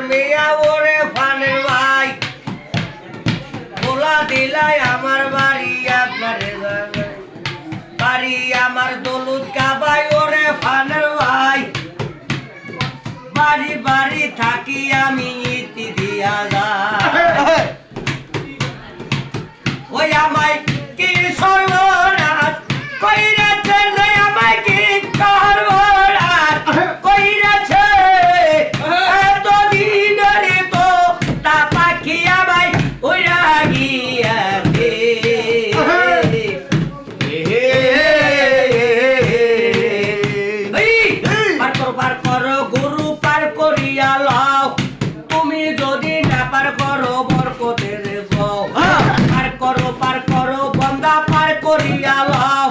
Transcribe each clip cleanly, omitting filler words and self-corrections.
মিয়া ওরে ফানের ভাই বলা দিলাই আমার বাড়ি আপনারে বাড়ি আমার দৌলত কাবাই ওরে ফানের ভাই বাড়ি বাড়ি থাকি আমি ইতি দিয়া যাই ওই আমায় কি সর্বনাশ কইরাছে রে আমায় কি সর্বনাশ কইরাছে এতদিন রে তো তা পাখি আমায় উড়া গিয়াছে পার করো গুরু পার করিয়া লও তুমি যদি না পার করো বরকতের বউ পার করো বন্দা পার করিয়া লও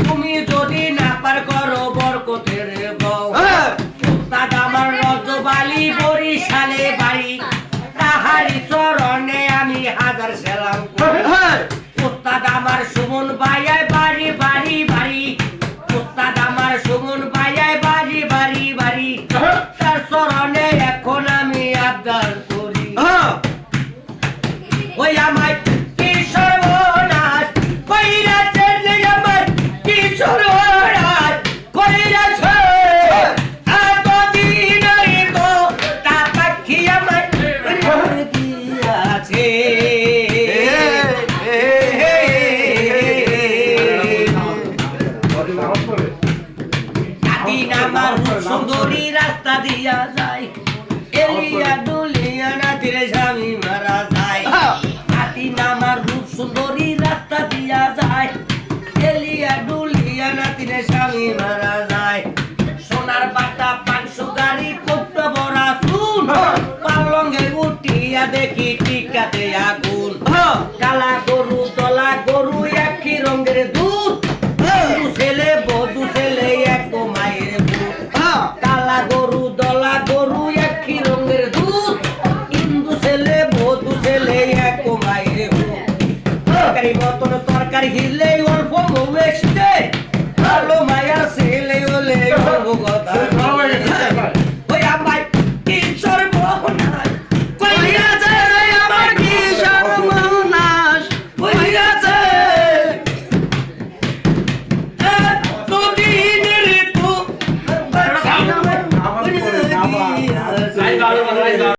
তুমি যদি না পার করো বরকতের বউ উস্তাদ আমার রজবালি বরিশালে বাড়ি তাহারি চরণে আমি হাজার সেলাম করি উস্তাদ আমার সুমন ভাইয়ায় বাড়ি বাড়ি বাড়ি উস্তাদ আমার সুমন ভাইয়ায় বাড়ি বাড়ি বাড়ি তার চরণে এখন আমি আবদার করি ওই আমার কি সর্বনাশ কইরাছে রে আমার কি সর্বনাশ কইরাছে এতদিন তো তা পাখি আমার দিয়াছে আমার সুন্দরী রাস্তা দিয়া যায় এলিয়া দুলিয়া নাতির স্বামী মারা যায় হাতি নামার রূপ সুন্দরী রাস্তা দিয়া যায় এলিয়া দুলিয়া নাতির স্বামী মারা যায় সোনার বাটা পাঁচশো গাড়ি কত বড়া শুন পালঙ্গে উঠিয়া দেখি টিকাতে আগুন কালা গরু দলা গরু একই রঙের দুধ ছেলে বধু ছেলে এক মায়ের কালা গরু দলা গরু একই রঙের দুধ হিন্দু ছেলে বধু ছেলে এক মায়ের তরকারি মতন তরকারি হিলে